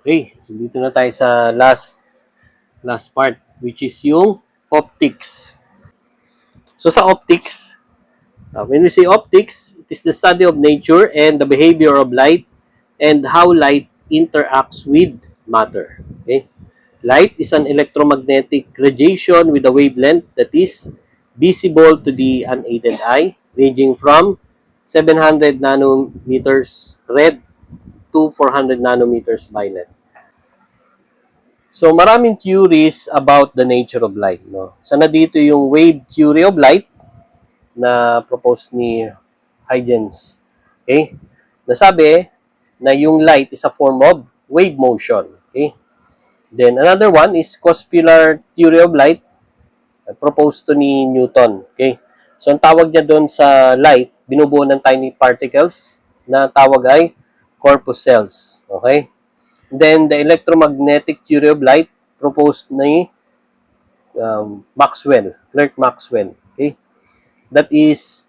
Okay, so dito na tayo sa last part, which is yung optics. So sa optics, when we say optics, it is the study of nature and the behavior of light and how light interacts with matter. Okay? Light is an electromagnetic radiation with a wavelength that is visible to the unaided eye, ranging from 700 nanometers red to 400 nanometers violet. So maraming theories about the nature of light, no. Sana dito yung wave theory of light na proposed ni Huygens. Okay? Nasabi na yung light is a form of wave motion. Okay? Then another one is cospular theory of light proposed to ni Newton. Okay? So ang tawag niya doon sa light, binubuo ng tiny particles na tawag ay corpuscles. Okay? Then the electromagnetic theory of light proposed ni Clerk Maxwell. Okay? That is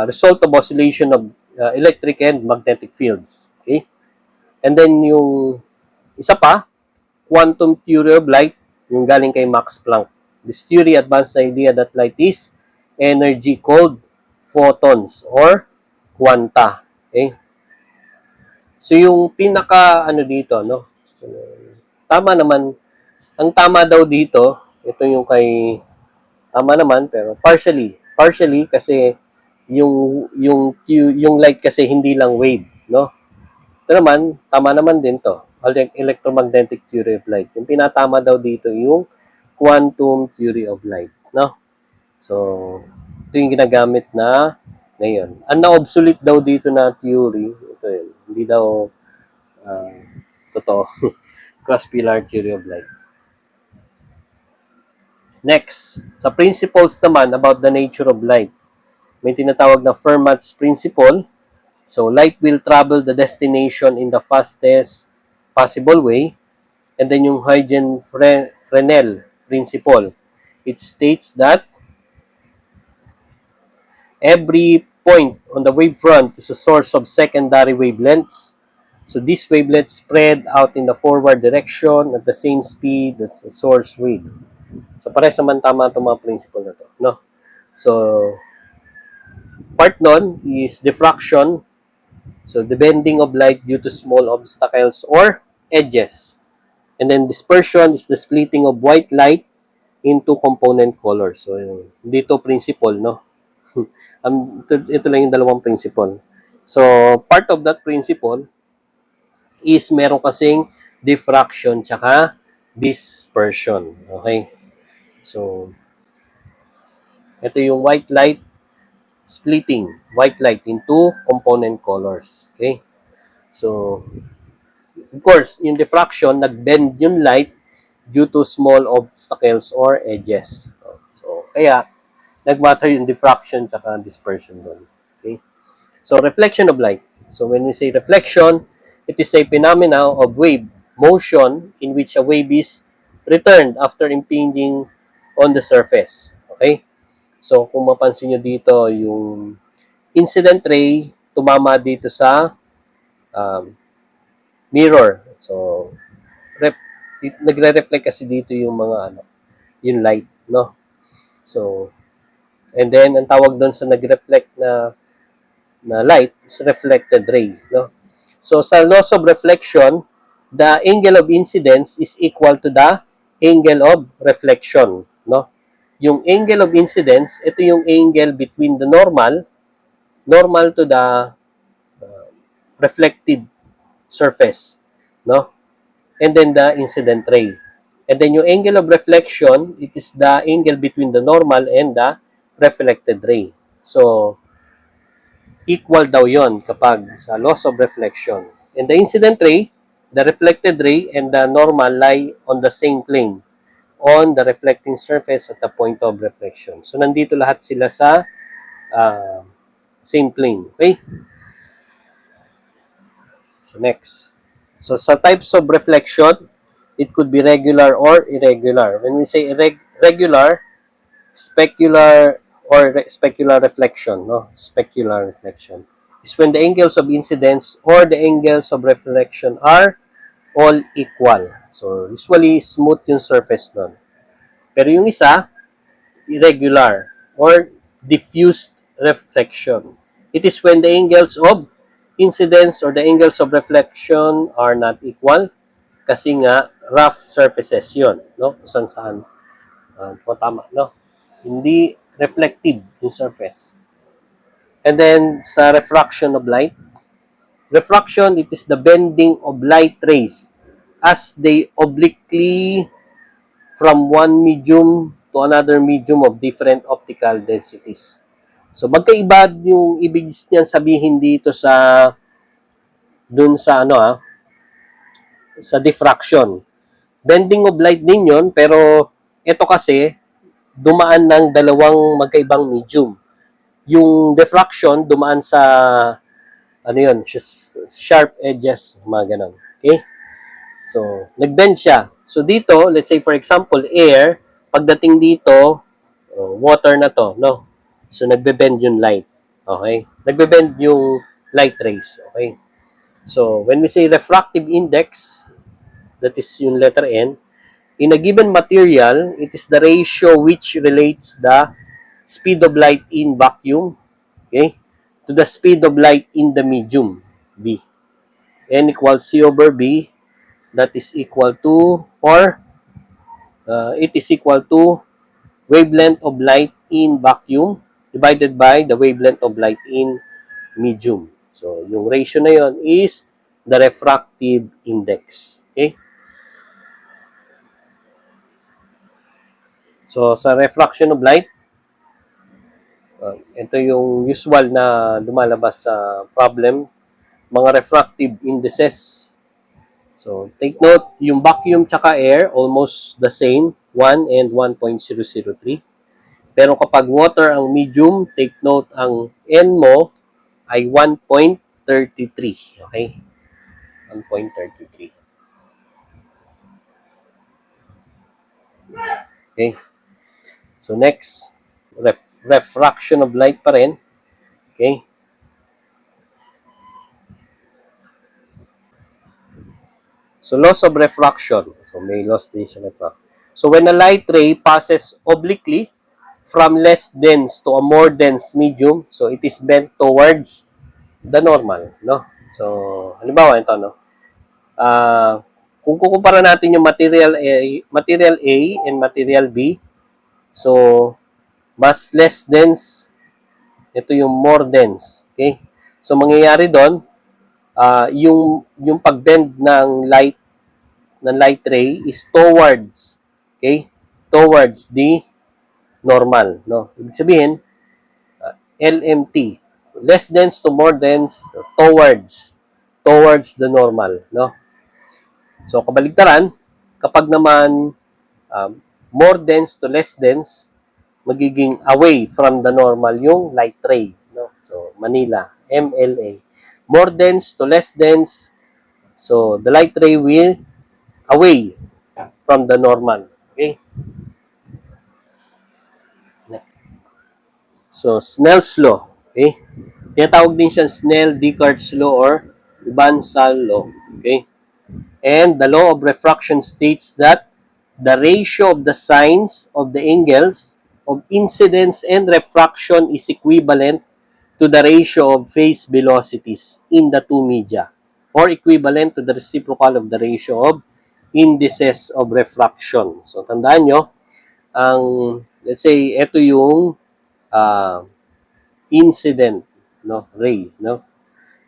result of oscillation of electric and magnetic fields. Okay? And then yung isa pa, quantum theory of light, yung galing kay Max Planck. This theory advanced the idea that light is energy called photons or quanta. Okay? So yung pinaka ano dito, no? Tama naman, ang tama daw dito, ito yung kay tama naman pero partially kasi yung light kasi hindi lang wave, no? Ito naman, tama naman din to. Electromagnetic theory of light. Yung pinatama daw dito yung quantum theory of light, no? So, ito yung ginagamit na ngayon. Ang na-obsolete daw dito na theory, ito yun, hindi daw uh, totoo. Cospular theory of light. Next, sa principles naman about the nature of light. May tinatawag na Fermat's principle. So, light will travel the destination in the fastest possible way. And then yung Huygens-Fresnel principle. It states that every point on the wavefront is a source of secondary wavelengths. So, these wavelengths spread out in the forward direction at the same speed as the source wave. So, pares naman tama itong mga principle na to. No? So, part nun is diffraction. So, the bending of light due to small obstacles or edges. And then dispersion is the splitting of white light into component colors. So, dito principle, no? ito lang yung dalawang principle. So, part of that principle is meron kasing diffraction tsaka dispersion. Okay? So, ito yung white light splitting white light into component colors. Okay? So, of course, yung diffraction, nag-bend yung light due to small obstacles or edges. So, kaya, nag-matter yung diffraction tsaka dispersion doon. Okay? So, reflection of light. So, when we say reflection, it is a phenomena of wave motion in which a wave is returned after impinging on the surface. Okay? So, kung mapansin nyo dito, yung incident ray, tumama dito sa um, mirror. So, nagre-reflect kasi dito yung mga yung light, no? So, and then ang tawag doon sa nag-reflect na light is reflected ray, no? So, sa laws of reflection, the angle of incidence is equal to the angle of reflection, no? Yung angle of incidence, ito yung angle between the normal to the uh, reflected surface, no? And then the incident ray. And then yung angle of reflection, it is the angle between the normal and the reflected ray. So, equal daw yon kapag sa laws of reflection. And the incident ray, the reflected ray, and the normal lie on the same plane on the reflecting surface at the point of reflection. So, nandito lahat sila sa uh, same plane. Okay? So, next. So, sa types of reflection, it could be regular or irregular. When we say regular, specular or specular reflection, no? Specular reflection is when the angles of incidence or the angles of reflection are all equal. So, usually, smooth yung surface nun. Pero yung isa, irregular or diffused reflection. It is when the angles of incidence or the angles of reflection are not equal kasi nga rough surfaces yon, no? Kung saan tama, no? Hindi reflective yung surface. And then sa refraction of light, refraction, it is the bending of light rays as they obliquely from one medium to another medium of different optical densities. So magkaiba yung ibig niyan sabihin dito sa dun sa sa diffraction. Bending of light din yun, pero ito kasi dumaan ng dalawang magkaibang medium. Yung diffraction dumaan sa sharp edges, mga ganun. Okay? So, nag-bend siya. So, dito, let's say for example, air, pagdating dito, water na to, no? So, nagbe-bend yung light. Okay? Nagbe-bend yung light rays. Okay? So, when we say refractive index, that is yung letter N, in a given material, it is the ratio which relates the speed of light in vacuum, okay, to the speed of light in the medium, B. N equals C over B, that is equal to, or it is equal to wavelength of light in vacuum divided by the wavelength of light in medium. So, yung ratio na yon is the refractive index. Okay? So, sa refraction of light, ito yung usual na lumalabas sa problem, mga refractive indices. So, take note, yung vacuum tsaka air, almost the same, 1 and 1.003. Pero kapag water ang medium, take note, ang N mo ay 1.33. Okay? 1.33. Okay? So, next, refraction of light pa rin. Okay? So, loss of refraction. So, may loss din sa refraction. So, when a light ray passes obliquely from less dense to a more dense medium, so it is bent towards the normal, no? So, halimbawa ito, no? Kung kukumpara natin yung material A and material B, so, mas less dense, ito yung more dense, okay? So, mangyayari doon, yung pag-bend ng light ray is towards, okay, towards the normal, no? Ibig sabihin, LMT, less dense to more dense, towards the normal, no? So kabaligtaran, kapag naman more dense to less dense, magiging away from the normal yung light ray, no? So Manila, MLA, more dense to less dense, so the light ray will away from the normal. Okay? So, Snell's law. Okay? Tinatawag din siya Snell-Descartes law or Ban-Sal law. Okay? And the law of refraction states that the ratio of the signs of the angles of incidence and refraction is equivalent to the ratio of phase velocities in the two media, or equivalent to the reciprocal of the ratio of indices of refraction. So, tandaan nyo, let's say, ito yung uh, incident, no, ray, no?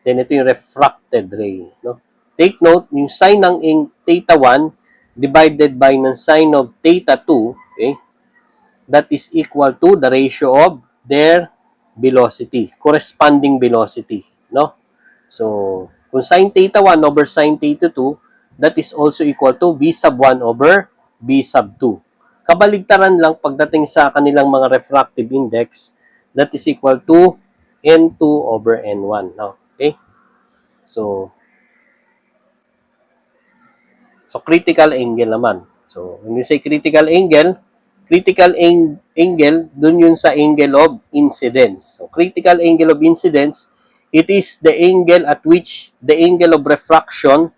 Then ito yung refracted ray, no? Take note, yung sine ng theta 1 divided by ng sine of theta 2, okay? That is equal to the ratio of their velocity, corresponding velocity, no? So, kung sine theta 1 over sine theta 2, that is also equal to v sub 1 over v sub 2. Kabaligtaran lang pagdating sa kanilang mga refractive index, that is equal to N2 over N1. No? Okay? So critical angle naman. So, when we say critical angle, dun yun sa angle of incidence. So, critical angle of incidence, it is the angle at which the angle of refraction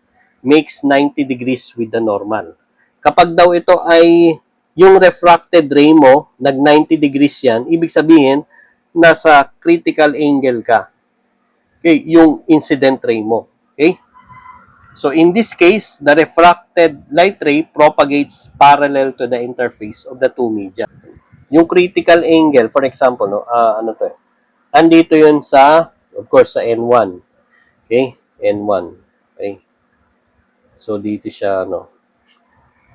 makes 90 degrees with the normal. Kapag daw ito ay yung refracted ray mo, nag 90 degrees yan, ibig sabihin, nasa critical angle ka. Okay, yung incident ray mo. Okay? So in this case, the refracted light ray propagates parallel to the interface of the two media. Yung critical angle, for example, no, ano to? Andito yun sa, of course, sa N1. Okay? N1. Okay? So dito siya, no.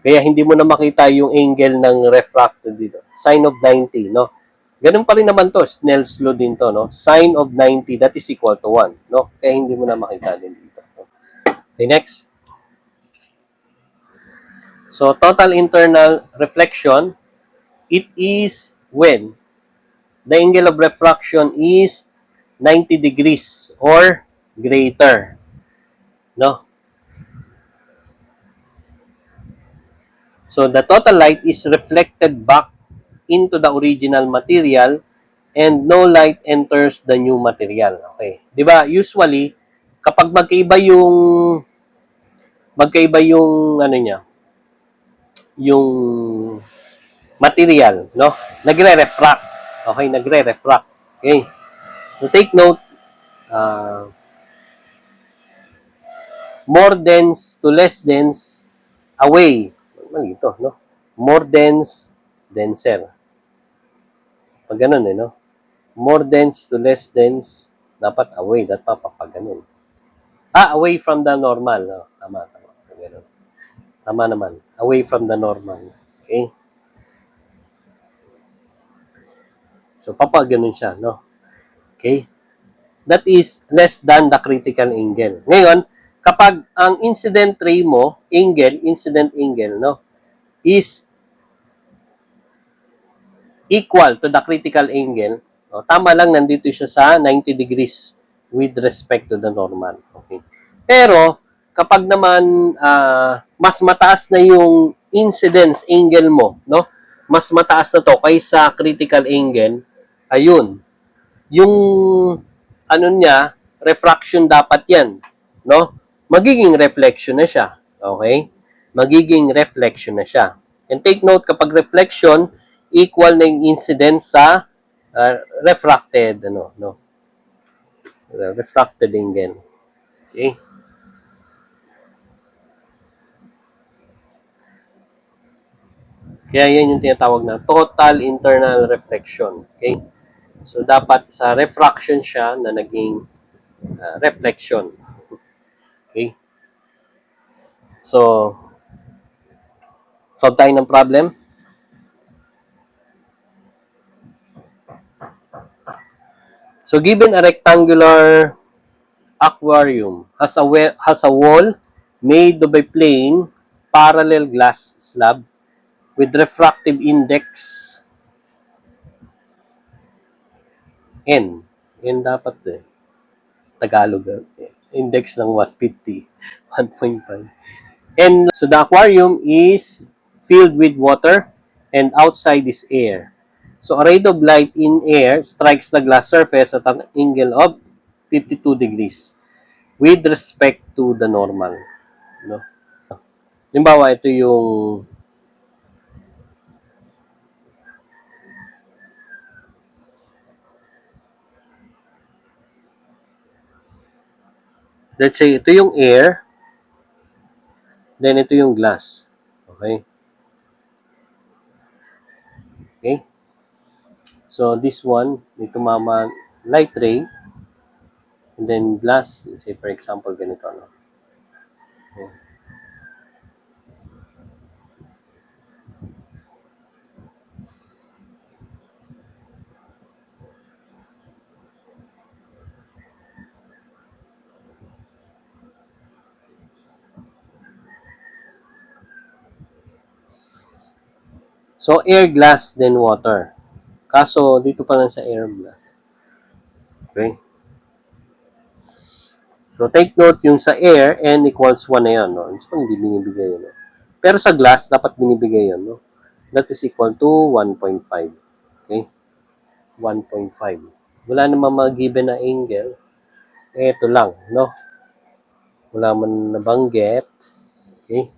Kaya hindi mo na makita yung angle ng refracted dito. Sine of 90, no? Ganun pa rin naman to, Snell's law din to, no? Sine of 90, that is equal to 1, no? Kaya hindi mo na makita din dito. Okay, next. So, total internal reflection, it is when the angle of refraction is 90 degrees or greater, no? So, the total light is reflected back into the original material and no light enters the new material. Okay. 'Di ba? Usually, kapag magkaiba yung ano niya, yung material, no? Nagre-refract. Okay, nagre-refract. Okay. So take note, uh, more dense to less dense away. Mali ito, no? More dense, denser. Pag ganun no? More dense to less dense, dapat away. Dapat pag ganun. Away from the normal. No? Tama. Ganun. Tama naman. Away from the normal. Okay? So, ganun siya, no? Okay? That is less than the critical angle. Ngayon, kapag ang incident ray mo, incident angle, no, is equal to the critical angle, no, tama lang nandito siya sa 90 degrees with respect to the normal. Okay? Pero, kapag naman mas mataas na yung incidence angle mo, no? Mas mataas na to kaysa critical angle, ayun, yung ano niya, refraction dapat yan, no? Magiging reflection na siya. Okay? Magiging reflection na siya. And take note, kapag reflection, equal na yung incidence sa refracted, no? Refracted angle. Okay? Kaya yan yung tinatawag na total internal reflection. Okay? So, dapat sa refraction siya na naging reflection. Okay? So, solve tayo ng problem. So, given a rectangular aquarium has a wall made of a plain parallel glass slab with refractive index N. N dapat Tagalog. Index ng 150. 1.5. And so the aquarium is filled with water and outside is air. So a ray of light in air strikes the glass surface at an angle of 52 degrees with respect to the normal. No? Halimbawa, ito yung let's say, ito yung air, then ito yung glass. Okay? Okay? So, this one, may tumama light ray, and then glass, let's say for example, ganito. No? Okay. So, air, glass, then water. Kaso, dito pa lang sa air, glass. Okay? So, take note, yung sa air, n equals 1 na yun. No? So, hindi binibigay yun. No? Pero sa glass, dapat binibigay yun. No? That is equal to 1.5. Okay? 1.5. Wala namang mga given na angle. Ito lang. No? Wala man nabanggit. Okay.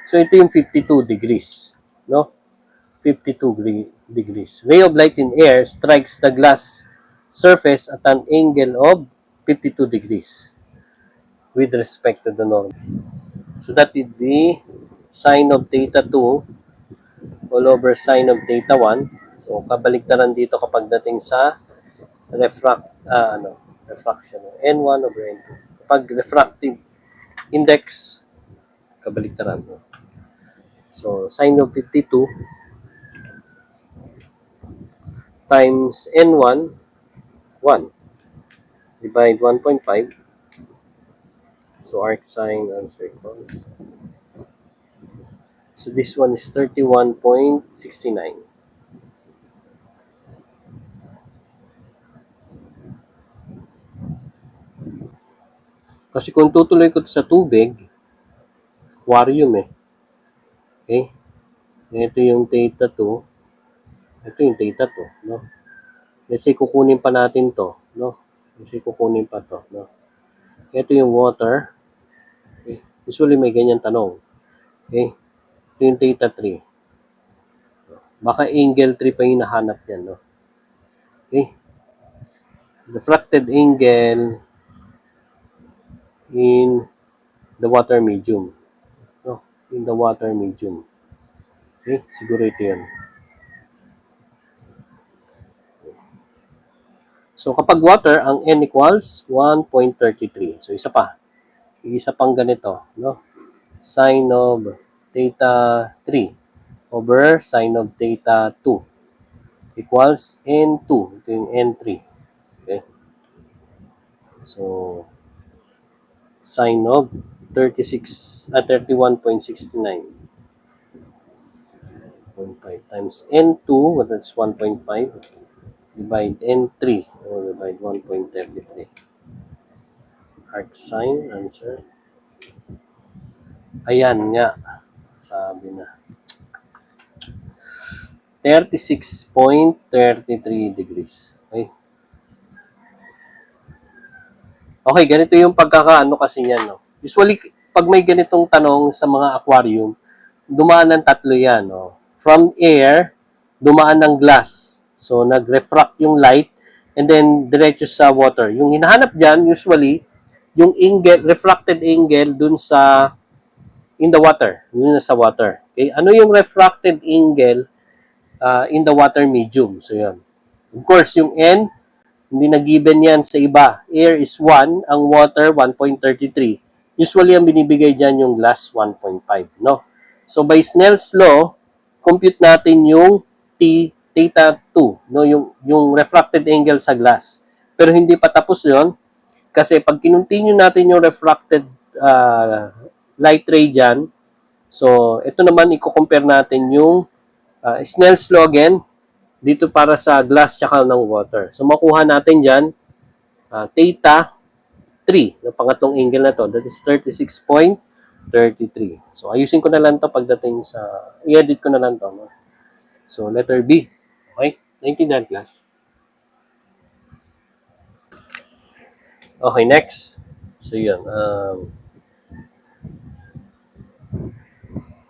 So, ito yung 52 degrees. No? 52 degrees. Ray of light in air strikes the glass surface at an angle of 52 degrees with respect to the norm. So, that would be sine of theta 2 all over sine of theta 1. So, kabaligtaran dito kapag dating sa refraction. N1 over N2. Kapag refractive index, kabaligtaran. So, sine of 52 times N1, 1. Divide 1.5. So, arc sine answer equals. So, this one is 31.69. Kasi kung tutuloy ko sa tubig, aquarium eh. Okay? Ito yung theta 2. Ito yung theta 2. No? Let's say, kukunin pa natin to. No? Let's say, kukunin pa to. No? Ito yung water. Okay? Usually, may ganyan tanong. Okay? Ito yung theta 3. Baka angle 3 pa yung nahanap yan. No? Okay? Refracted angle in the water medium. No? In the water medium. Okay? Siguro ito yun. So, kapag water, ang N equals 1.33. So, isa pa. Isa pang ganito. No? Sine of theta 3 over sine of theta 2 equals N2. Ito yung N3. Okay? So, sine of 31.69 times N2, that's 1.5, divide N3, or divide 1.33. Arc sine, answer. Ayan nga, sabi na. 36.33 degrees. Okay? Okay, ganito yung pagkakaano kasi yan. No? Usually, pag may ganitong tanong sa mga aquarium, dumaan ng tatlo yan. No? From air, dumaan ng glass. So, nag-refract yung light and then diretso sa water. Yung hinahanap dyan, usually, yung angle, refracted angle dun sa in the water. Yun sa water. Okay? Ano yung refracted angle in the water medium? So, yun. Of course, yung N, hindi na given yan sa iba. Air is 1, ang water 1.33. Usually, ang binibigay dyan yung glass 1.5. No? So, by Snell's law, compute natin yung theta 2, no? yung refracted angle sa glass. Pero hindi pa tapos yon kasi pag kinontinue natin yung refracted light ray dyan, so ito naman, i-compare natin yung Snell's law again, dito para sa glass tsaka ng water. So, makuha natin dyan, theta 3, yung pangatlong angle na to, that is 36.33. So, ayusin ko na lang to pagdating sa, i-edit ko na lang to. No? So, letter B. Okay? Naintindihan, class? Okay, next. So, yun.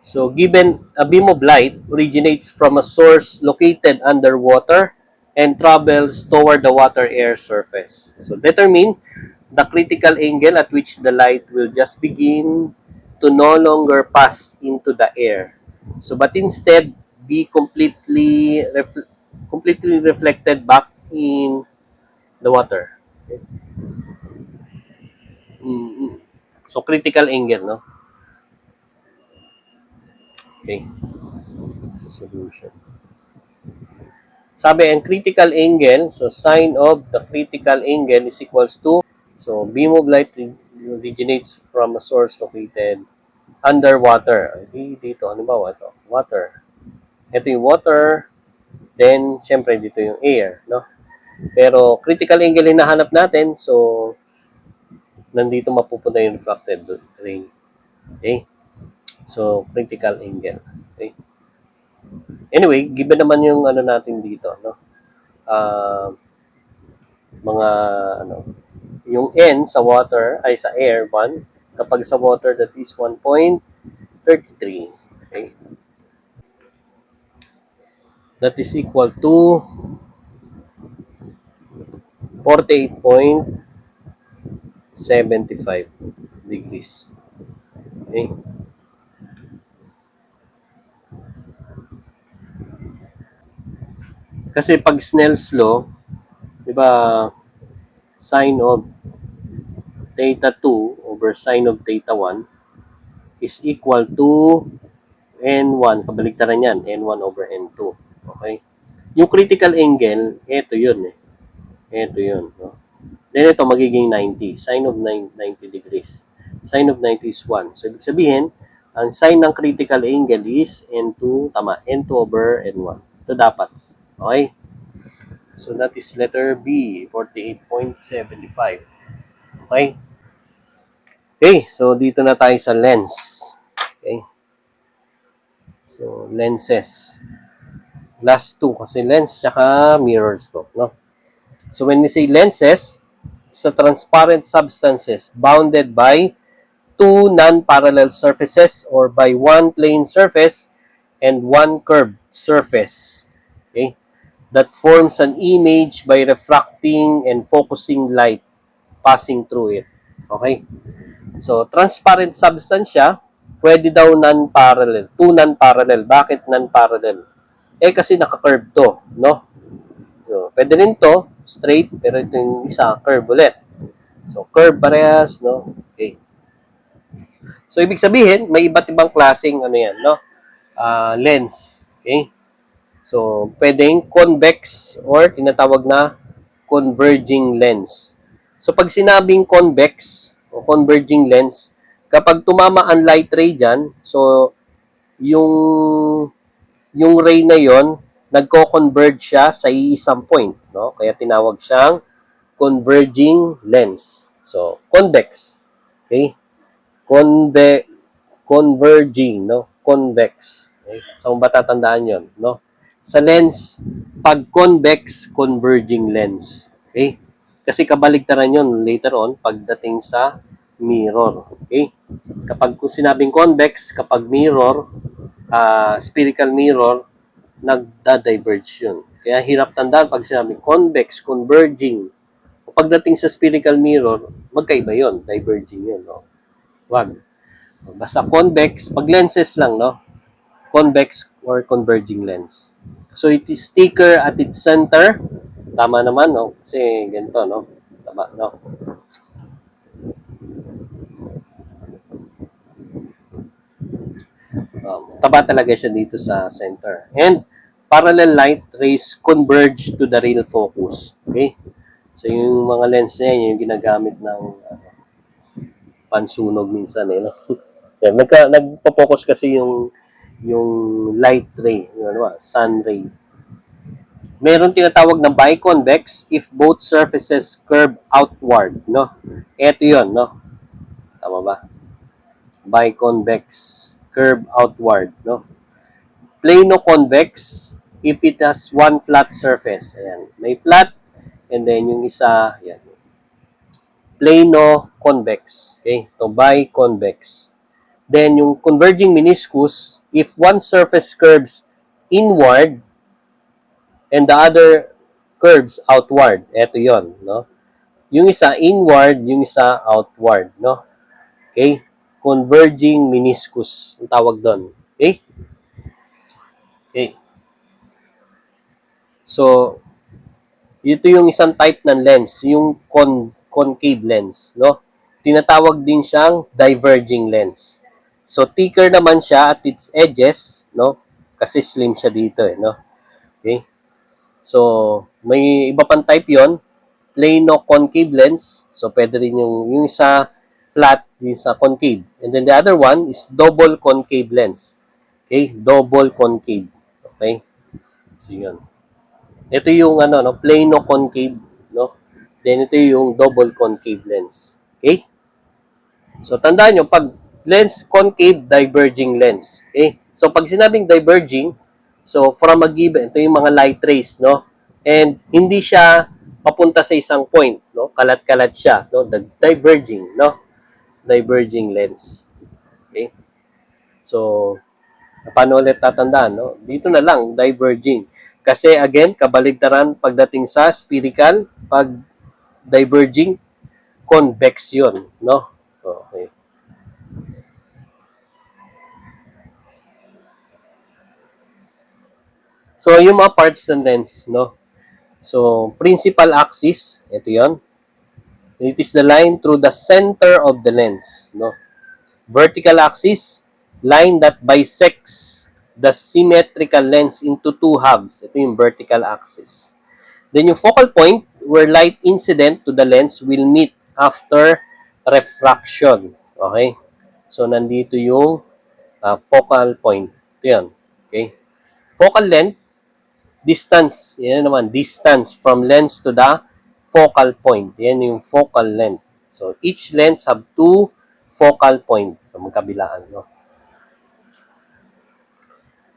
So, given a beam of light originates from a source located underwater and travels toward the water-air surface. So, determine the critical angle at which the light will just begin to no longer pass into the air. So, but instead, be completely reflected back in the water. Okay? Mm-hmm. So, critical angle, no? Okay. So, solution. Sabi, ang critical angle, so sine of the critical angle is equals to, so beam of light originates from a source located underwater. Dito, ano ba ito? Water. Ito yung water, then, syempre, dito yung air, no? Pero, critical angle hinahanap natin, so, nandito mapupunta yung refracted ray. Okay? So, critical angle. Okay? Anyway, given naman yung ano natin dito, no? Uh, mga ano, yung N sa water ay sa air 1, kapag sa water that is 1.33. Okay? That is equal to 48.75 degrees. Okay? Kasi pag Snell's law, 'di ba, sine of theta 2 over sine of theta 1 is equal to N1, kabaligtaran yan, N1 over N2. Okay? Yung critical angle, ito yun eh. Ito yun. No? Then ito magiging 90. Sine of 90 degrees. Sine of 90 is 1. So, ibig sabihin, ang sine ng critical angle is N2, tama, N2 over N1. Ito dapat. Okay? So, that is letter B, 48.75. Okay? Okay, so dito na tayo sa lens. Okay? So, lenses. Last two kasi lens tsaka mirrors to, no? So when we say lenses, it's a transparent substances bounded by two non-parallel surfaces or by one plane surface and one curved surface. Okay? That forms an image by refracting and focusing light passing through it. Okay? So, transparent substance siya, pwede daw non-parallel. Two non-parallel. Bakit non-parallel? Eh, kasi naka-curve to, no? So, pwede rin to, straight, pero ito yung isa, curve ulit. So, curve parehas, no? Okay. So, ibig sabihin, may iba't ibang klaseng, ano yan, no? Lens. Okay? So, pwedeng convex or tinatawag na converging lens. So, pag sinabing convex o converging lens, kapag tumama ang light ray dyan, so, yung yung ray na yon nagko-converge siya sa iisang point, no? Kaya tinawag siyang converging lens. So, convex. Okay? Conve converging, no? Convex. Okay? Saan ba tatandaan 'yon, no? Sa lens, pag convex, converging lens. Okay? Kasi kabaligtaran 'yon later on pagdating sa mirror. Okay? Kapag kung sinabing convex, kapag mirror, spherical mirror, nagda-diverge yun. Kaya hirap tandaan pag sinabing convex, converging. O pagdating sa spherical mirror, magkaiba yon, diverging yun. No? Wag. Basta convex, pag lenses lang, no? Convex or converging lens. So it is thicker at its center. Tama naman, no? Kasi ganito, no? Tama, no? Taba talaga siya dito sa center. And parallel light rays converge to the real focus. Okay? So yung mga lens niya, yung ginagamit ng pansunog minsan eh, no? Yeah, nagpo-focus kasi yung light ray, yung ano ba, sun ray. Meron tinatawag na biconvex if both surfaces curve outward, no? Ito 'yon, no? Tama ba? Biconvex, curve outward, no? Plano-convex if it has one flat surface. Ayan, may flat and then yung isa, ayan, plano-convex. Okay, to biconvex. Then yung converging meniscus, if one surface curves inward and the other curves outward. Ito 'yon, no? Yung isa inward, yung isa outward, no? Okay? Converging meniscus ang tawag doon. Okay? Okay. So, ito yung isang type ng lens, yung concave lens, no? Tinatawag din siyang diverging lens. So, thicker naman siya at its edges, no? Kasi slim siya dito, eh, no? Okay? So, may iba pang type yon, plano concave lens. So, pwede rin yung isa flat, yung isa concave. And then the other one is double concave lens. Okay? Double concave. Okay? So, yun. Ito yung ano, no, plano concave, no? Then ito yung double concave lens. Okay? So tandaan nyo, pag lens concave, diverging lens. Okay? So pag sinabing diverging, So, from a given, ito yung mga light rays, no? And hindi siya papunta sa isang point, no? Kalat-kalat siya, no? The diverging, no? Diverging lens. Okay? So, paano ulit tatandaan, no? Dito na lang, diverging. Kasi, again, kabaligtaran pagdating sa spherical, pag diverging, convex yun, no? Okay. So, yung mga parts ng lens, no? So, principal axis, ito yon. It is the line through the center of the lens, no? Vertical axis, line that bisects the symmetrical lens into two halves. Ito yung vertical axis. Then yung focal point, where light incident to the lens will meet after refraction. Okay? So, nandito yung focal point. Ito yan. Okay? Focal length, distance. Yan naman, distance from lens to the focal point. Yan yung focal length. So, each lens have two focal point sa magkabilaan. No?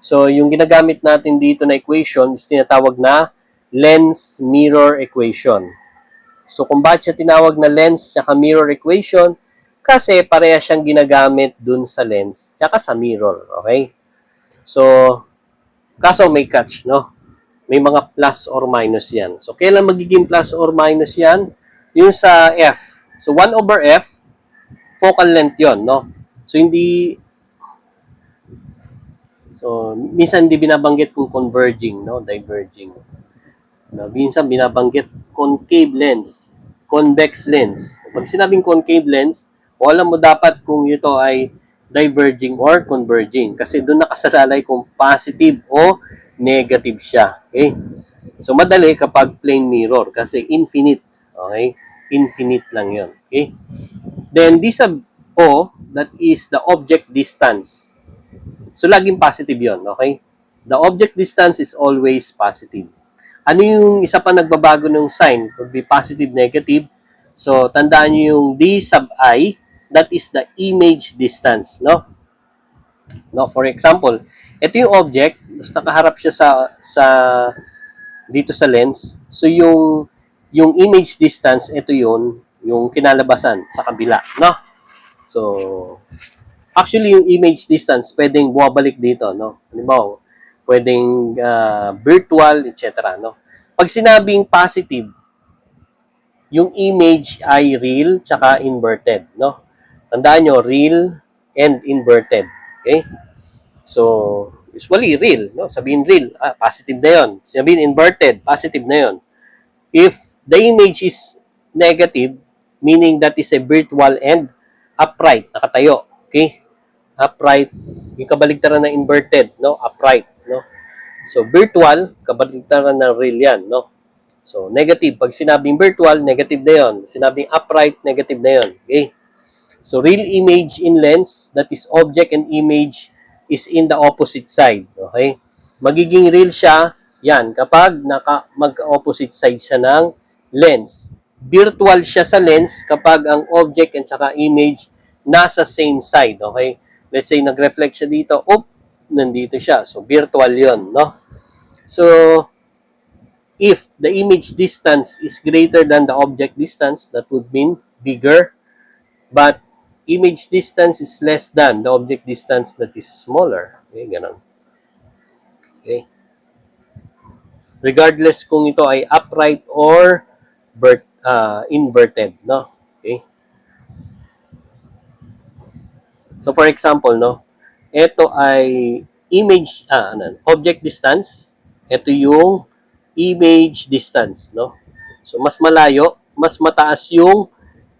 So, yung ginagamit natin dito na equation is tinatawag na lens mirror equation. So, kung bakit siya tinawag na lens at mirror equation, kasi pareha siyang ginagamit dun sa lens at sa mirror. Okay? So, kaso may catch, no? May mga plus or minus yan. So, kailan magiging plus or minus yan? Yung sa F. So, 1 over F, focal length yon, no? So, hindi, so, minsan hindi binabanggit kung converging, no? Diverging. No? Minsan binabanggit concave lens, convex lens. Pag sinabing concave lens, o alam mo dapat kung ito ay diverging or converging. Kasi doon nakasalalay kung positive o negative siya. Okay? So, madali kapag plane mirror kasi infinite. Okay? Infinite lang yon. Okay? Then, this O, that is the object distance. So, laging positive yon. Okay? The object distance is always positive. Ano yung isa pa nagbabago ng sign? Could be positive, negative. So, tandaan nyo yung D sub I, that is the image distance. No? No, for example, ito yung object, tapos nakaharap siya sa dito sa lens. So yung image distance, ito yung kinalabasan sa kabila, no? So actually yung image distance pwedeng bumabalik dito, no? Halimbawa, pwedeng virtual, etc., no? Pag sinabing positive, yung image ay real tsaka inverted, no? Tandaan nyo, real and inverted. Okay? So, usually real, no? Sabihin real, positive na 'yon. Sabihin inverted, positive na 'yon. If the image is negative, meaning that is a virtual and upright, nakatayo. Okay? Upright, yung kabaligtaran na inverted, no? Upright, no? So, virtual, kabaligtaran na real yan, no? So, negative. Pag sinabing virtual, negative na yon. Sinabing upright, negative na yon. Okay? So, real image in lens, that is object and image, is in the opposite side. Okay? Magiging real siya, yan, kapag mag-opposite side siya ng lens. Virtual siya sa lens kapag ang object and saka image nasa same side. Okay? Let's say, nag-reflect siya dito, nandito siya. So, virtual yon, no? So, if the image distance is greater than the object distance, that would mean bigger. But image distance is less than the object distance, that is smaller. Okay, ganun. Okay. Regardless kung ito ay upright or inverted, no? Okay. So for example, no, ito ay object distance. Ito yung image distance, no? So mas malayo, mas mataas yung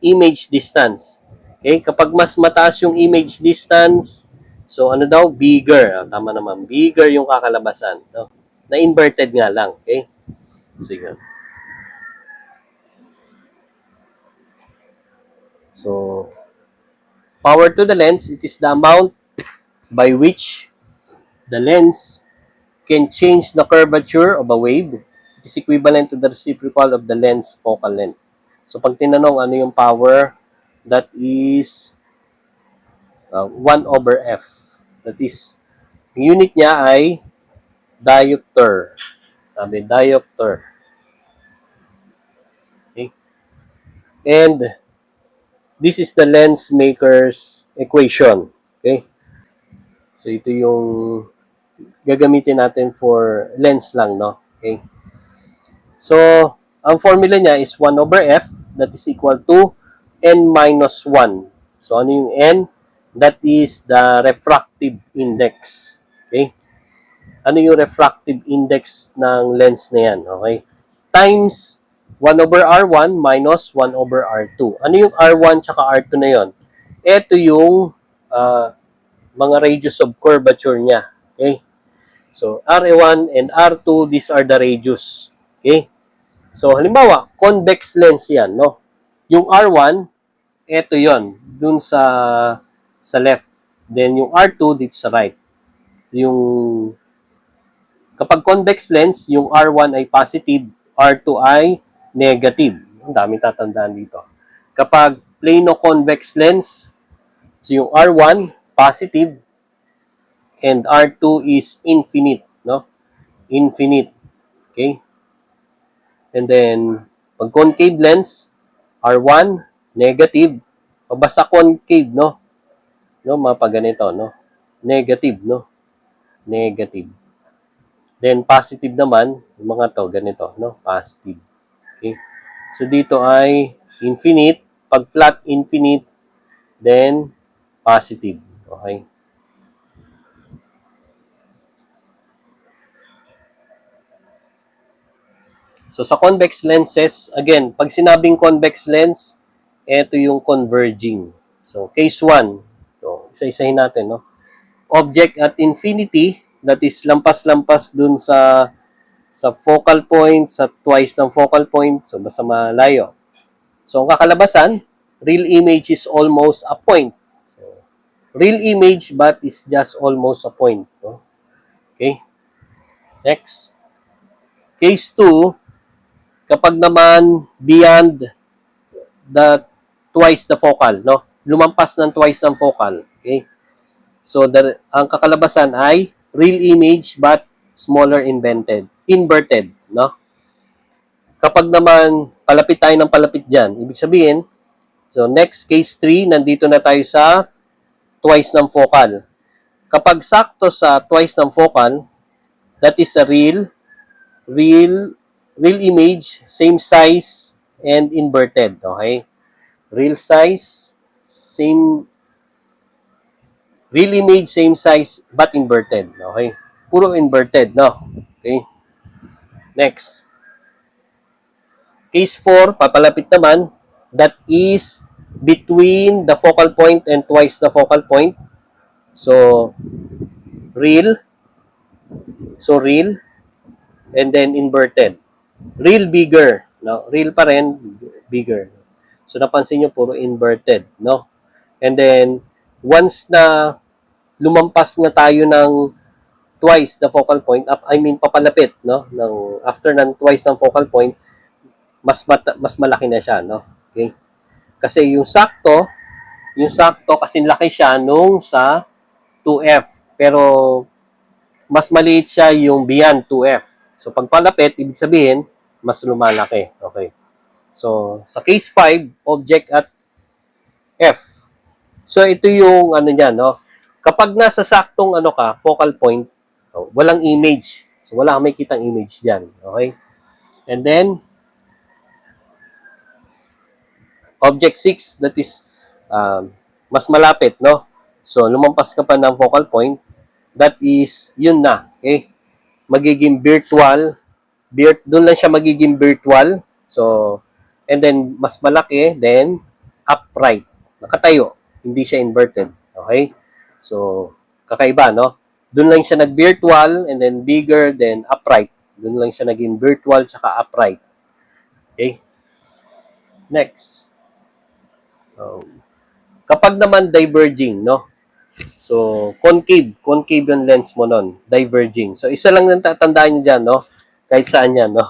image distance. Okay? Kapag mas mataas yung image distance, so ano daw? Bigger. Tama naman. Bigger yung kakalabasan. No? Na inverted nga lang. Okay? So, yun. So, power to the lens, it is the amount by which the lens can change the curvature of a wave. It is equivalent to the reciprocal of the lens focal length. So, pag tinanong ano yung power, that is 1 over F. That is, yung unit niya ay diopter. Sabi, diopter. Okay? And this is the lens maker's equation. Okay? So, ito yung gagamitin natin for lens lang, no? Okay? So, ang formula niya is 1 over f, that is equal to n minus 1. So, ano yung n? That is the refractive index. Okay? Ano yung refractive index ng lens na yan? Okay? Times 1 over R1 minus 1 over R2. Ano yung R1 tsaka R2 na yon? Ito yung mga radius of curvature niya. Okay? So, R1 and R2, these are the radius. Okay? So, halimbawa, convex lens yan, no? Yung R1, ito yon, dun sa left. Then, yung R2, dito sa right. Yung, kapag convex lens, yung R1 ay positive, R2 ay negative. Ang daming tatandaan dito. Kapag plano convex lens, so yung R1, positive, and R2 is infinite, no? Infinite. Okay? And then, pag concave lens, R1, negative. Pabasa concave, no? No, mga pag ganito, no? Negative, no? Negative. Then, positive naman, yung mga to, ganito, no? Positive. Okay? So, dito ay infinite. Pag flat, infinite. Then, positive. Okay? So, sa convex lenses, again, pag sinabing convex lens, ito yung converging. So, case 1. So, isa-isahin natin, no? Object at infinity, that is lampas-lampas dun sa focal point, sa twice ng focal point, so basta malayo. So, ang kakalabasan, real image is almost a point. So, real image but is just almost a point. No? Okay? Next. Case 2, kapag naman beyond the twice the focal, no? Lumampas ng twice ng focal. Okay? So, ang kakalabasan ay real image but smaller inverted, no? Kapag naman palapit tayo ng palapit dyan, ibig sabihin, so next case 3, nandito na tayo sa twice ng focal. Kapag sakto sa twice ng focal, that is a real image, same size, and inverted, okay? Real size, real image, same size, but inverted, okay? Puro inverted, no? Okay? Next. Case 4, papalapit naman, that is between the focal point and twice the focal point. So, real. So, real. And then, inverted. Real bigger. No? Real pa rin, bigger. So, napansin nyo, puro inverted. No? And then, once na lumampas na tayo ng twice the focal point, papalapit, no? After ng twice ng focal point, mas malaki na siya, no? Okay? Kasi yung sakto kasi laki siya nung sa 2F. Pero mas maliit siya yung beyond 2F. So pag palapit, ibig sabihin, mas lumalaki. Okay. So sa case 5, object at F. So ito yung ano niya, no? Kapag nasa saktong focal point, walang image. So wala kang makitang image diyan, okay? And then object 6, that is mas malapit, no? So, lumampas ka pa ng focal point, that is, yun na, okay? Magiging virtual, doon lang siya magiging virtual. So, and then, mas malaki, then, upright. Nakatayo, hindi siya inverted, okay? So, kakaiba, no? Doon lang siya nag-virtual, and then bigger, then upright. Doon lang siya naging virtual, tsaka upright. Okay? Next. Kapag naman diverging, no? So, concave yung lens mo nun, diverging. So, isa lang nang tatandaan nyo dyan, no? Kahit saan yan, no?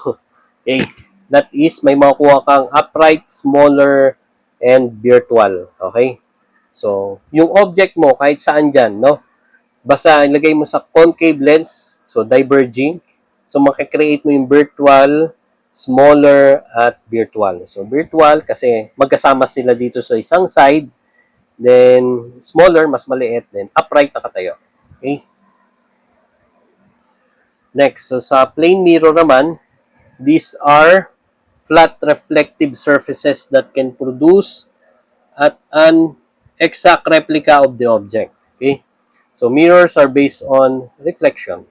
Okay. That is, may makukuha kang upright, smaller, and virtual. Okay? So, yung object mo, kahit saan dyan, no? Basta ilagay mo sa concave lens, so diverging. So makikreate mo yung virtual, smaller, at virtual. So virtual kasi magkasama sila dito sa isang side, then smaller, mas maliit, then upright nakatayo. Okay? Next, so sa plane mirror naman, these are flat reflective surfaces that can produce at an exact replica of the object. Okay? So mirrors are based on reflection.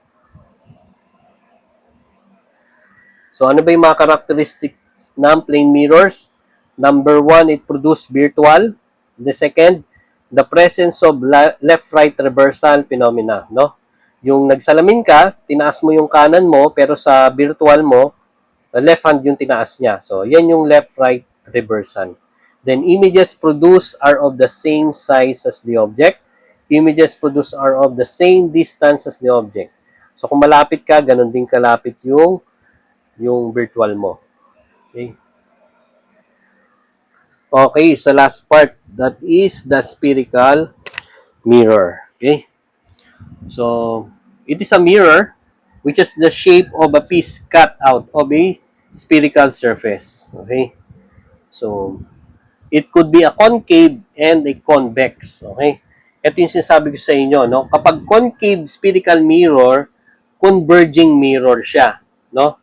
So ano ba yung mga characteristics ng plane mirrors? Number one, it produces virtual. The second, the presence of left-right reversal phenomena. No? Yung nagsalamin ka, tinaas mo yung kanan mo, pero sa virtual mo, left hand yung tinaas niya. So, yan yung left-right reversal. Then, images produced are of the same size as the object. Images produced are of the same distance as the object. So, kung malapit ka, ganun din kalapit yung virtual mo. Okay? Okay, sa last part, that is the spherical mirror. Okay? So, it is a mirror which is the shape of a piece cut out of a spherical surface. Okay? So, it could be a concave and a convex. Okay? Ito yung sinasabi ko sa inyo, no? Kapag concave spherical mirror, converging mirror siya, no?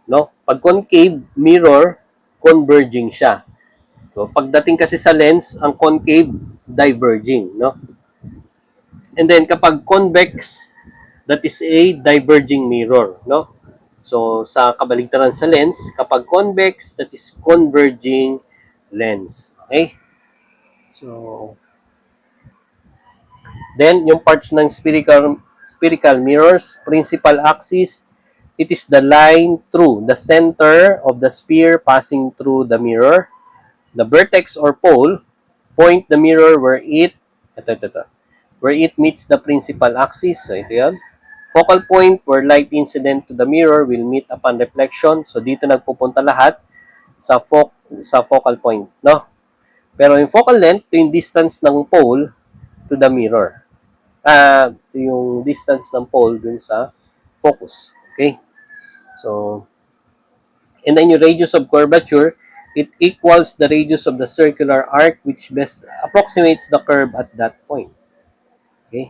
No? Pag concave mirror, converging siya. So, pagdating kasi sa lens, ang concave, diverging, no? And then, kapag convex, that is a diverging mirror, no? So, sa kabaligtaran sa lens, kapag convex, that is converging lens. Okay? So, then, yung parts ng spherical mirrors, principal axis, it is the line through the center of the sphere passing through the mirror. The vertex or pole, point the mirror where where it meets the principal axis. So, ito yan. Focal point where light incident to the mirror will meet upon reflection. So, dito nagpupunta lahat sa focal point, no? Pero yung focal length, ito yung distance ng pole to the mirror. Ito yung distance ng pole dun sa focus. Okay? So, and then yung radius of curvature, it equals the radius of the circular arc which best approximates the curve at that point. Okay?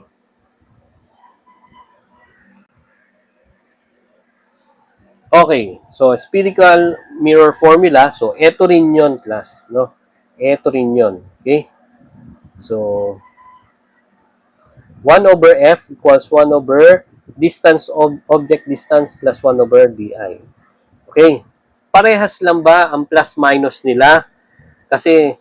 Okay, so spherical mirror formula. So, eto rin yun, class. No? Eto rin yun. Okay? So, 1 over F equals 1 over distance of object distance plus 1 over di. Okay. Parehas lang ba ang plus minus nila? Kasi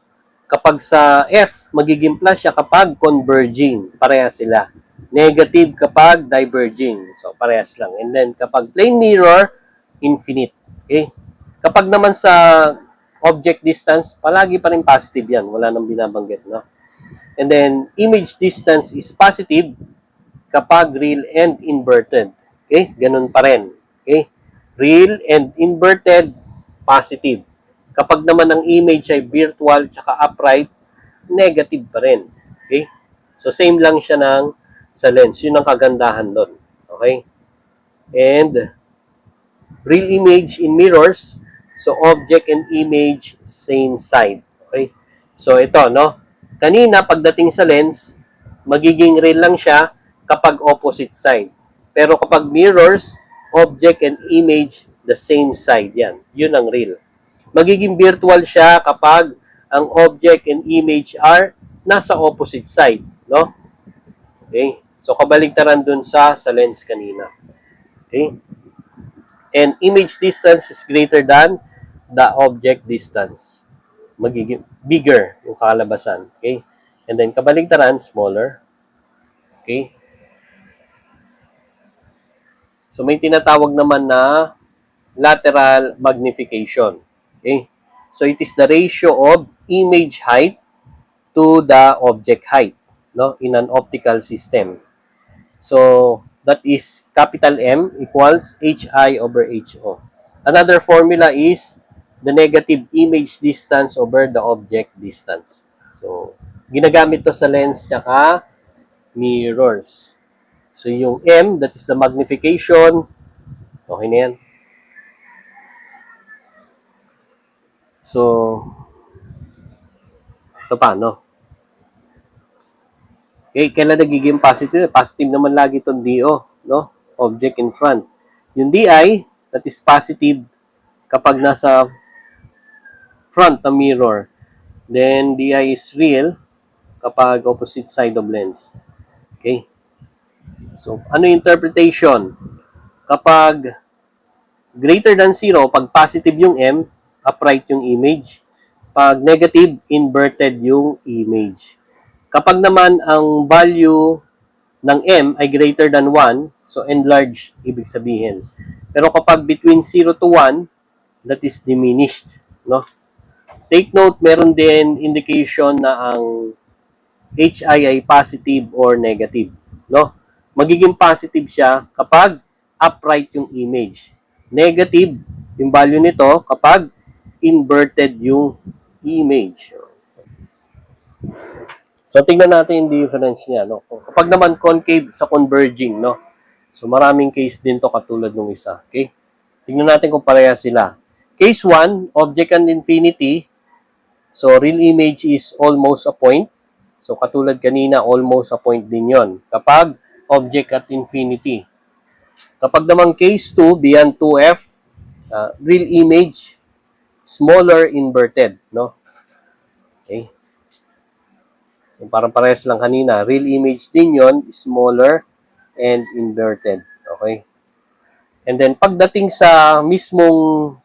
kapag sa F, magiging plus siya kapag converging. Parehas sila. Negative kapag diverging. So, parehas lang. And then, kapag plane mirror, infinite. Okay? Kapag naman sa object distance, palagi pa rin positive yan. Wala nang binabanggit, no? And then, image distance is positive kapag real and inverted. Okay? Ganun pa rin. Okay? Real and inverted, positive. Kapag naman ang image ay virtual tsaka upright, negative pa rin. Okay? So, same lang siya ng sa lens. Yun ang kagandahan doon. Okay? And, real image in mirrors, so object and image, same side. Okay? So, ito, no? Kanina, pagdating sa lens, magiging real lang siya kapag opposite side. Pero kapag mirrors, object and image, the same side yan. Yun ang real. Magiging virtual siya kapag ang object and image are nasa opposite side, no? Okay? So, kabaligtaran dun sa lens kanina. Okay? And image distance is greater than the object distance. Magiging bigger yung kalabasan. Okay? And then, kabaligtaran, smaller. Okay? So, may tinatawag naman na lateral magnification. Okay? So, it is the ratio of image height to the object height, no, in an optical system. So, that is capital M equals HI over HO. Another formula is the negative image distance over the object distance. So, ginagamit to sa lens tsaka mirrors. So, yung M, that is the magnification. Okay na yan. So, ito pa, no? Okay, kailan nagiging positive? Positive naman lagi itong DO, no? Object in front. Yung DI, that is positive kapag nasa front ng mirror. Then, DI is real kapag opposite side of lens. Okay? So, ano yung interpretation? Kapag greater than 0, pag positive yung M, upright yung image. Pag negative, inverted yung image. Kapag naman ang value ng M ay greater than 1, so enlarged, ibig sabihin. Pero kapag between 0 to 1, that is diminished. No? Take note, meron din indication na ang HI ay positive or negative. No? Magiging positive siya kapag upright yung image. Negative yung value nito kapag inverted yung image. So, tingnan natin yung difference niya. No? Kapag naman concave sa converging, no? So, maraming case din to katulad ng isa. Okay? Tingnan natin kung pareha sila. Case 1, object and infinity. So, real image is almost a point. So, katulad kanina, almost a point din yon kapag object at infinity. Kapag naman case 2, beyond 2f, real image, smaller inverted. No? Okay? So, parang parehas lang kanina. Real image din yon, smaller and inverted. Okay? And then, pagdating sa mismong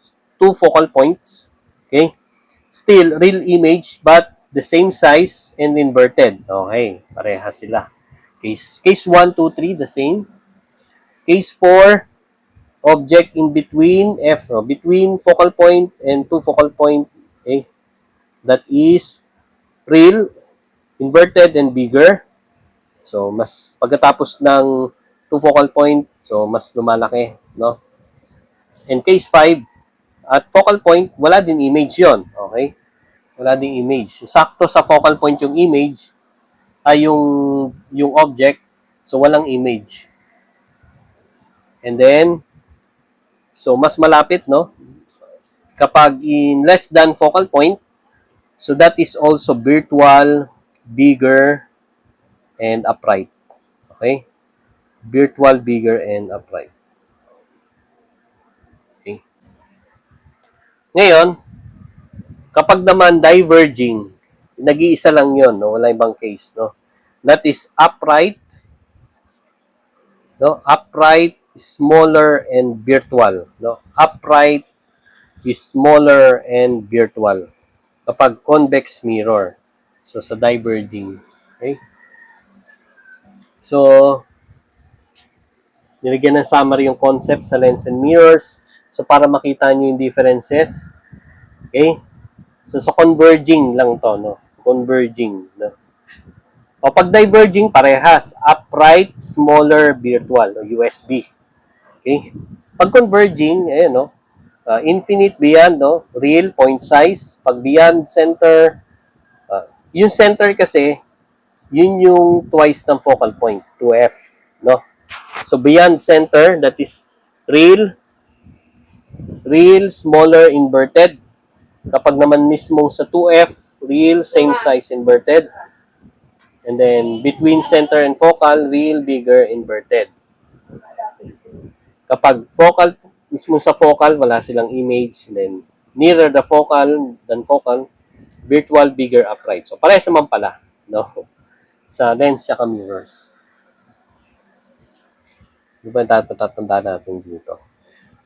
two focal points, okay, still real image but the same size and inverted. Okay, parehas sila. Case 1, 2, 3, the same. Case 4, object in between F, between focal point and two focal point, okay, that is real, inverted, and bigger. So, mas pagkatapos ng two focal point, so mas lumalaki, no? And case 5, at focal point, wala din image yon. Okay? Wala din image. Sakto sa focal point yung image, ay yung object, so walang image. And then, so mas malapit, no? Kapag in less than focal point, so that is also virtual, bigger, and upright. Okay? Virtual, bigger, and upright. Okay? Ngayon, kapag naman diverging, nag-iisa lang yon, no? Wala ibang case, no? That is upright, no? Upright, smaller, and virtual, no? Upright is smaller and virtual kapag convex mirror. So, sa diverging. Okay? So, nilagyan ng summary yung concept sa lens and mirrors. So, para makita nyo yung differences. Okay? So, sa converging lang to, no? Converging, no? O, pag diverging, parehas. Upright, smaller, virtual, o USB. Okay? Pag converging, ayan, no? Infinite beyond, no? Real, point size. Pag beyond center, yung center kasi, yun yung twice ng focal point, 2F, no? So, beyond center, that is real, smaller, inverted. Kapag naman mismong sa 2F, real, same size, inverted. And then, between center and focal, real, bigger, inverted. Kapag focal, mismo sa focal, wala silang image. And then, nearer the focal than focal, virtual, bigger, upright. So, parehas naman pala, no? Sa lens at mirrors. Di ba tatanda natin dito?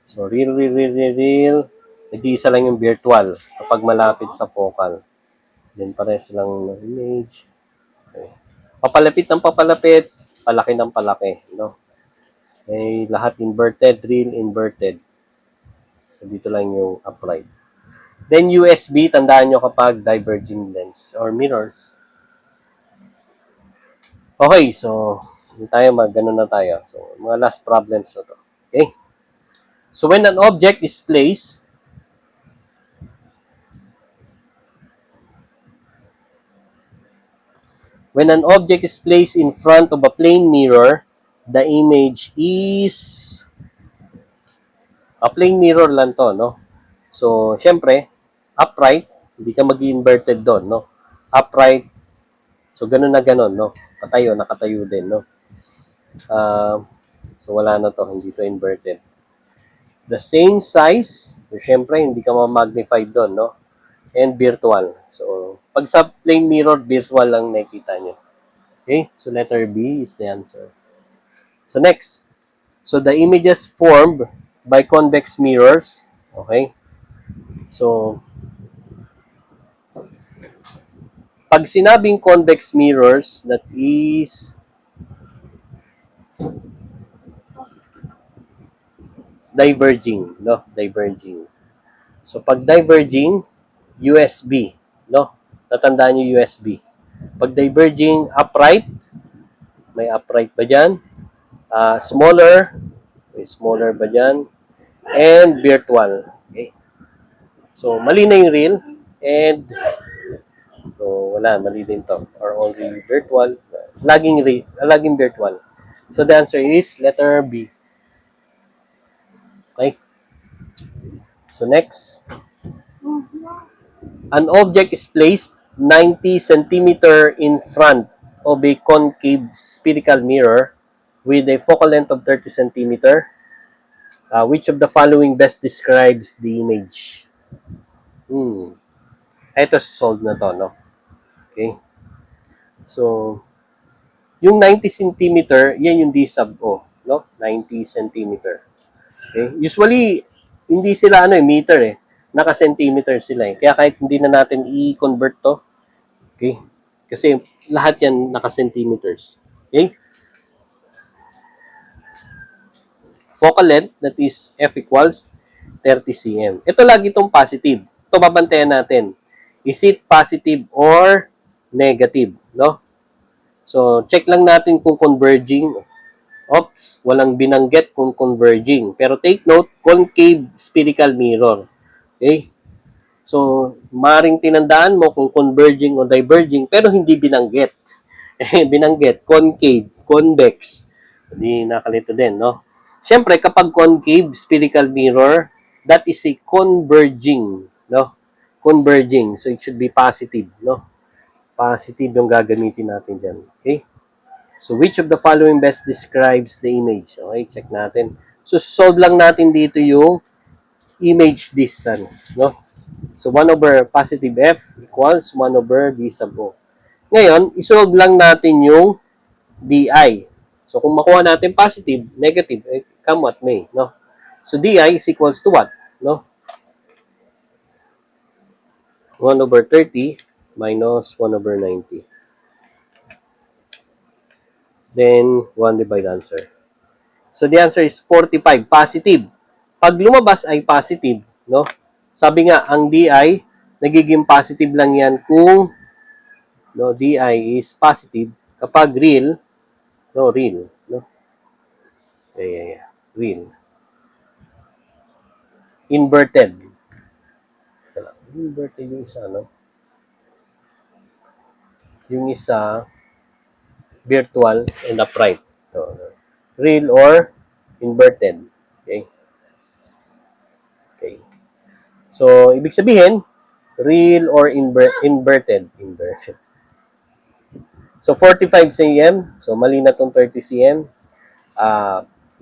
So, real. Nag-iisa lang yung virtual kapag malapit sa focal. Then, parehas lang ng image. Okay. Papalapit ng papalapit, palaki ng palaki. No? Okay, lahat inverted, real, inverted. So, dito lang yung upright. Then, USB, tandaan nyo kapag diverging lens or mirrors. Okay, so, ganun na tayo. So, mga last problems na to. Okay? So, when an object is placed, When an object is placed in front of a plane mirror, the image is a plane mirror lang to, no? So, syempre, upright, hindi ka mag-inverted doon, no? Upright, so ganun na ganun, no? Katayo, nakatayo din, no? Uh, so, wala na to, hindi to inverted. The same size, so, syempre, hindi ka ma-magnify doon, no? And virtual. So, pag sa plane mirror, virtual lang nakikita nyo. Okay? So, letter B is the answer. So, next. So, the images formed by convex mirrors. Okay? So, pag sinabing convex mirrors, that is diverging, no? Diverging. So, pag diverging, USB, no? Tatandaan nyo USB. Pag diverging upright, may upright ba dyan? Smaller, may smaller ba dyan? And virtual. Okay? So, mali na yung real. And, so, wala, mali din to. Or only virtual. Laging virtual. So, the answer is letter B. Okay? So, next. An object is placed 90 centimeter in front of a concave spherical mirror with a focal length of 30 centimeter. Which of the following best describes the image? Ito, solve na to, no? Okay? So, yung 90 centimeter, yan yung D sub O, no? 90 centimeter. Okay? Usually, hindi sila meter eh. Naka-centimeter sila eh. Kaya kahit hindi na natin i-convert to, okay? Kasi lahat yan naka-centimeters. Okay? Focal length, that is F equals 30 cm. Ito lagi itong positive. Ito babantayan natin. Is it positive or negative? No? So, check lang natin kung converging. Oops, walang binanggit kung converging. Pero take note, concave spherical mirror. Okay? So, maring tinandaan mo kung converging o diverging, pero hindi binanggit. Binanggit, concave, convex. Hindi nakalito din, no? Siyempre, kapag concave spherical mirror, that is a converging, no? Converging. So, it should be positive, no? Positive yung gagamitin natin dyan. Okay? So, which of the following best describes the image? Okay, check natin. So, solve lang natin dito yung image distance, no? So, 1 over positive F equals 1 over D sub O. Ngayon, isolve lang natin yung DI. So, kung makuha natin positive, negative, come what may, no? So, DI is equals to what? No? 1 over 30 minus 1 over 90. Then, 1 divide answer. So, the answer is 45, positive. Pag lumabas ay positive, no? Sabi nga, ang DI, nagiging positive lang yan kung DI is positive kapag real, real, no? Real. Inverted. Inverted yung isa, no? Yung isa, virtual and upright. So, real or inverted. Okay? Okay. So, ibig sabihin, real or inverted. Inverted. So, 45 cm. So, mali na tong 30 cm.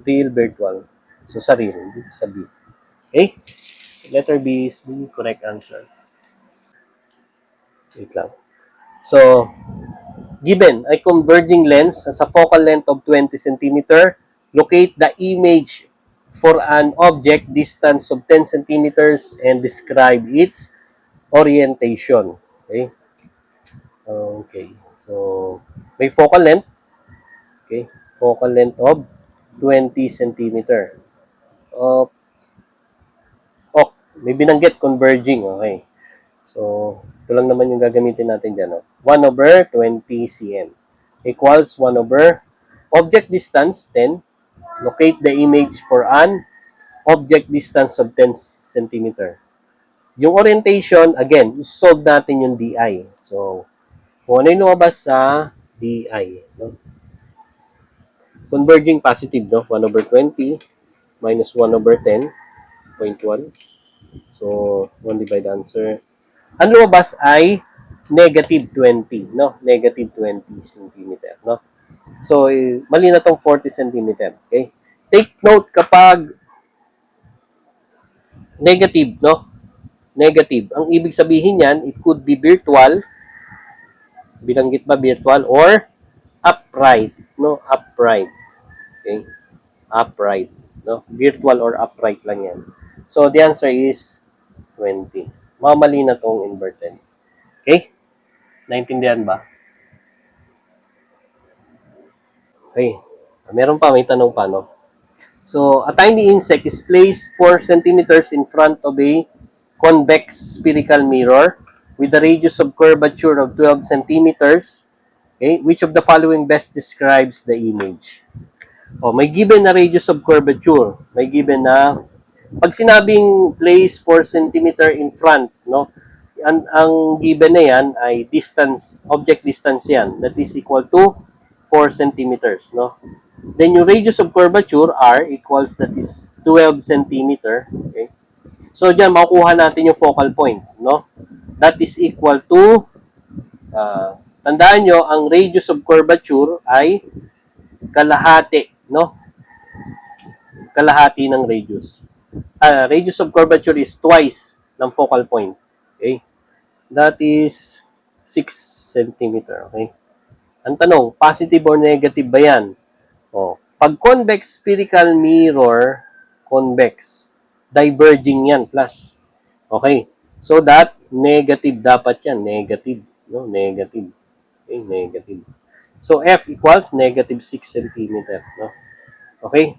Real, virtual. So, sa real. Dito sa B. Okay? So, letter B is the correct answer. Wait lang. So, given a converging lens has a focal length of 20 cm, locate the image for an object distance of 10 centimeters and describe its orientation. Okay? Okay. So, may focal length. Okay? Focal length of 20 centimeter. Oh, may binanggit converging. Okay. So, ito lang naman yung gagamitin natin dyan. 1 over 20 cm equals 1 over object distance 10. Locate the image for an object distance of 10 cm. Yung orientation, again, solve natin yung DI. So, kung ano yung lumabas sa di, no? Converging positive, no? 1 over 20 minus 1 over 10.1. So, 1 divide answer. Ang lumabas ay negative 20, no? Negative 20 centimeter, no? So, mali na tong 40 centimeter, okay? Take note kapag negative, no? Negative. Ang ibig sabihin niyan, it could be virtual, binanggit ba virtual, or upright, no? Upright, okay? Upright, no? Virtual or upright lang yan. So, the answer is 20. Mamali na tong inverted. Okay? Naintindihan ba? Okay. Meron pa, may tanong pa, no? So, a tiny insect is placed 4 centimeters in front of a convex spherical mirror with a radius of curvature of 12 centimeters. Okay? Which of the following best describes the image? May given na radius of curvature. May given na, pag sinabing place 4 centimeter in front, no? Ang given na yan ay distance, object distance yan. That is equal to 4 centimeters, no? Then yung radius of curvature, R, equals that is 12 centimeter. Okay? So, dyan, makukuha natin yung focal point, no? That is equal to, tandaan nyo, ang radius of curvature ay kalahati, no? Kalahati ng radius. Radius of curvature is twice ng focal point. Okay? That is 6 centimeter. Okay? Ang tanong, positive or negative ba yan? Pag convex spherical mirror, convex, diverging yan, plus. Okay? So that, negative dapat yan. Negative. No? Negative. Okay? Negative. So, F equals negative 6 centimeter. No? Okay?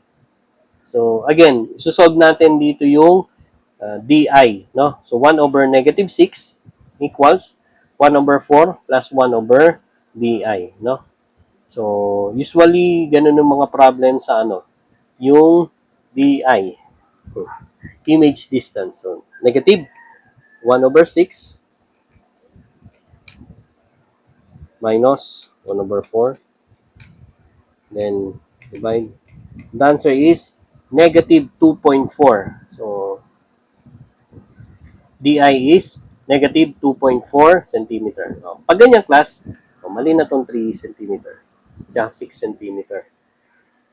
So, again, susolve natin dito yung DI. No? So, 1 over negative 6 equals 1 over 4 plus 1 over DI. No? So, usually, ganun yung mga problem sa yung DI. Image distance. So, negative 1 over 6 minus 1 over 4. Then, divide. The answer is negative 2.4. So, DI is negative 2.4 centimeter. Pag ganyan class, mali na itong 3 centimeter. Tsaka 6 centimeter.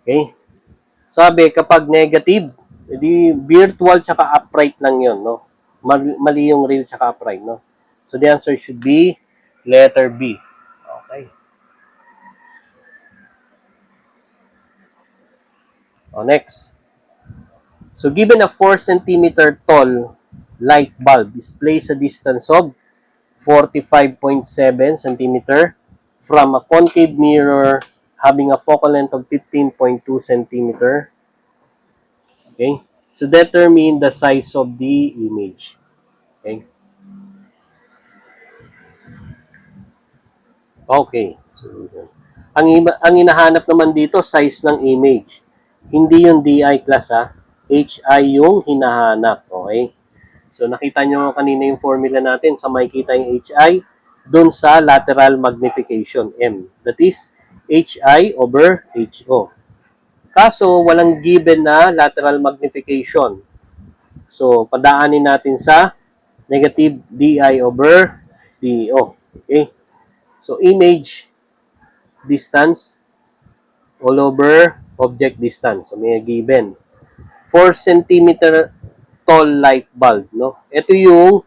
Okay? Sabi, kapag negative, edi virtual tsaka upright lang yon, no? Mali yung real tsaka upright, no? So, the answer should be letter B. Okay. Next. So, given a 4 centimeter tall light bulb is placed a distance of 45.7 centimeter from a concave mirror having a focal length of 15.2 centimeter. Okay? So, determine the size of the image. Okay? Okay. So, ang hinahanap naman dito, size ng image. Hindi yung DI class, ha? HI yung hinahanap. Okay? So, nakita nyo kanina yung formula natin sa makikita yung HI dun sa lateral magnification, M. That is, HI over HO. Kaso, walang given na lateral magnification. So, padaanin natin sa negative DI over DO. Okay? So, image distance all over object distance. So, may given. 4 centimeter tall light bulb, no? Ito yung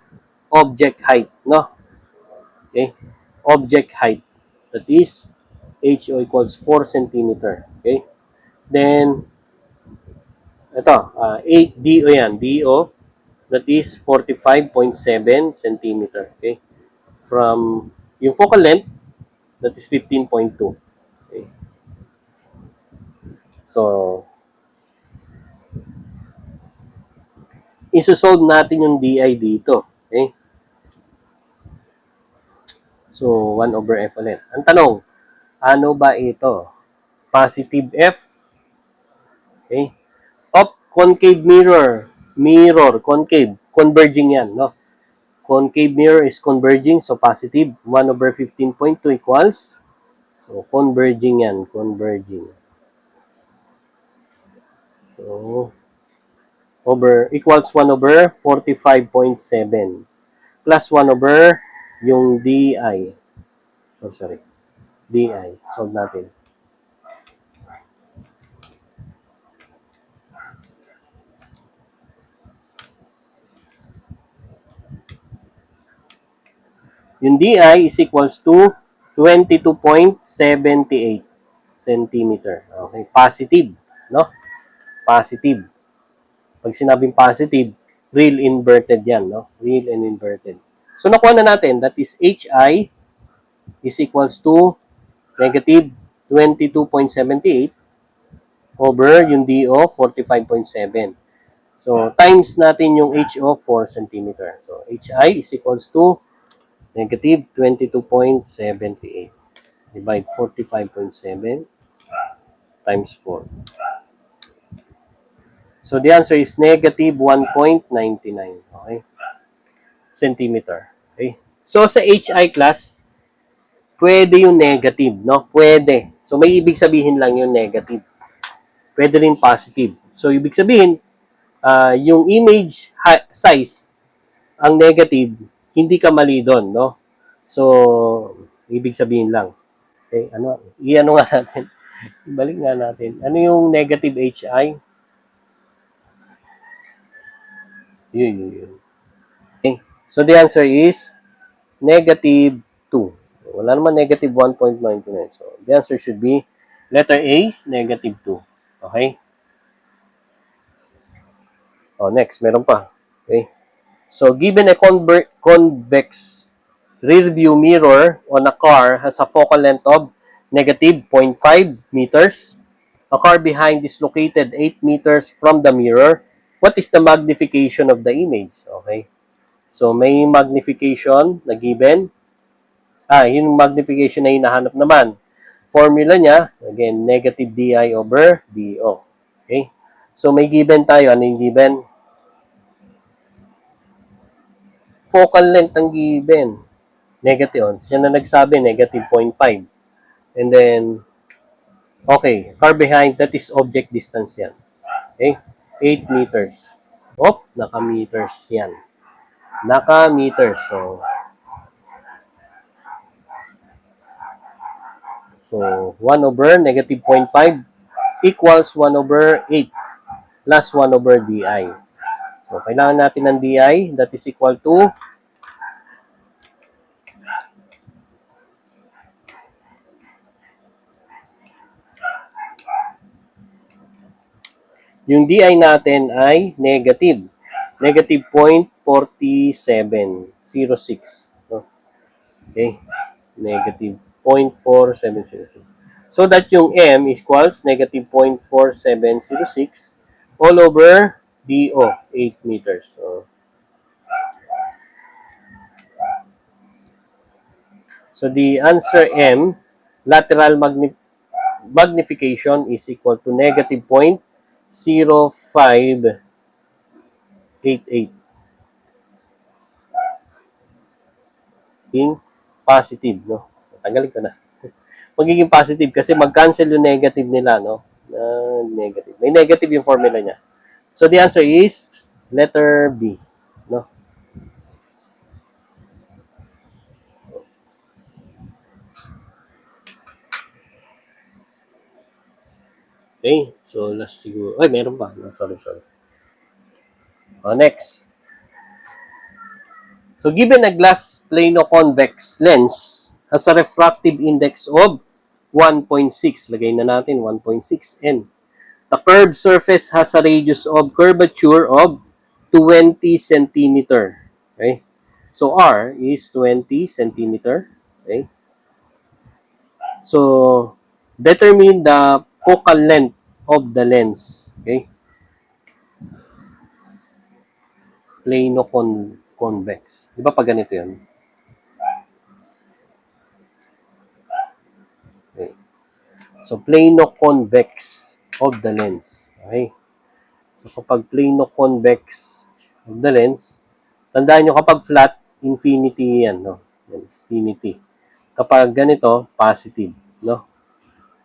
object height, no? Okay? Object height. That is, HO equals 4 centimeter. Okay? Then, ito, 8 DO yan. DO, that is 45.7 centimeter. Okay? From yung focal length, that is 15.2. Okay? So, isosolve natin yung DI dito. Okay? So, 1 over F ulit. Ang tanong, ano ba ito? Positive F? Okay? Concave mirror. Mirror, concave. Converging yan, no? Concave mirror is converging, so positive. 1 over 15.2 equals So, converging yan, converging. So, equals 1 over 45.7 plus 1 over yung DI. So, sorry. DI. Solve natin. Yung DI is equals to 22.78 centimeter. Okay, positive, no? Positive. Pag sinabing positive, real inverted yan, no? Real and inverted. So, nakuha na natin, that is HI is equals to negative 22.78 over yung DO, 45.7. So, times natin yung HO, 4 centimeter. So, HI is equals to negative 22.78. Divide 45.7 times 4. So, the answer is negative 1.99. Okay? Centimeter. Okay? So, sa HI class, pwede yung negative, no? Pwede. So, may ibig sabihin lang yung negative. Pwede rin positive. So, ibig sabihin, yung image size, ang negative, hindi ka mali doon, no? So, ibig sabihin lang. Okay, i-ano nga natin. Ibalik nga natin. Ano yung negative HI? Yun. Okay. So, the answer is negative 2. Wala naman negative 1.99. So, the answer should be letter A, negative 2. Okay? Next, meron pa. Okay? So, given a convex rear view mirror on a car has a focal length of negative 0.5 meters. A car behind is located 8 meters from the mirror. What is the magnification of the image? Okay. So, may magnification na given. Yung magnification na hinahanap naman. Formula niya, again, negative DI over DO. Okay. So, may given tayo. Ano yung given? Focal length ang given. Negative. Siya na nagsabi, negative 0.5. And then, okay, car behind, that is object distance yan. Okay? 8 meters. Naka-meters yan. Naka-meters. So 1 over negative 0.5 equals 1 over 8 plus 1 over DI. So, kailangan natin ng DI, that is equal to yung DI natin ay negative. Negative 0.4706. Okay? Negative 0.4706. So that yung M equals negative 0.4706 all over DO, 8 meters. So the answer M, lateral magnification is equal to negative 0.0588. Being positive, no? Tanggalin ko na. Magiging positive kasi mag-cancel yung negative nila, no? Negative. May negative yung formula niya. So the answer is letter B, no? Okay, so last siguro. Ay, meron pa. Sorry. Next. So given a glass plano-convex lens has a refractive index of 1.6. Lagay na natin 1.6 N. The curved surface has a radius of curvature of 20 centimeter. Okay? So R is 20 centimeter. Okay? So determine the focal length of the lens. Okay? Plano-convex. Di ba pag ganito yun? Okay. So, plano-convex of the lens. Okay? So, kapag plano-convex of the lens, tandaan nyo kapag flat, infinity yan. No? Infinity. Kapag ganito, positive. no?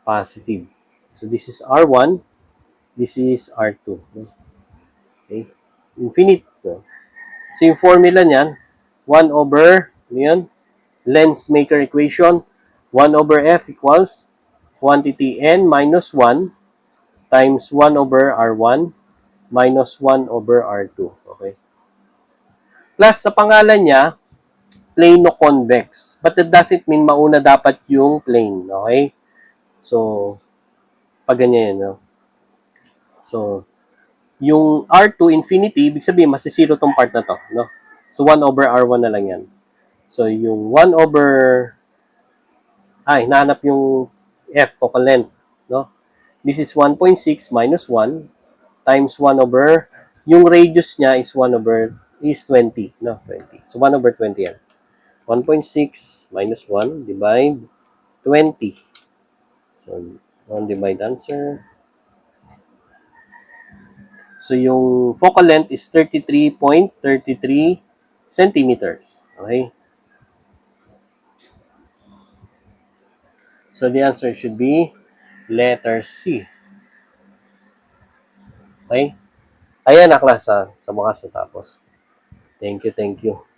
Positive. So this is R1, this is R2. No? Okay? Infinite. No? So yung formula niyan, 1 over, ano yun? Lens-maker equation, 1 over F equals quantity N minus 1 times 1 over R1 minus 1 over R2. Okay? Plus, sa pangalan niya, plano-convex. But that doesn't mean mauna dapat yung plane. Okay? So, pag ganyan yun. No? So, yung R2 infinity, ibig sabihin, masisiro tong part na to. No? So, 1 over R1 na lang yan. So, yung 1 over, hinahanap yung F, focal length. No? This is 1.6 minus 1 times 1 over, yung radius niya is 1 over, is 20. No? 20. So, 1 over 20 yan. 1.6 minus 1 divide 20. So, 1 divide answer. So, yung focal length is 33.33 centimeters. Okay? So, the answer should be letter C. Okay? Ayan na, class, sa wakas natapos. Thank you, thank you.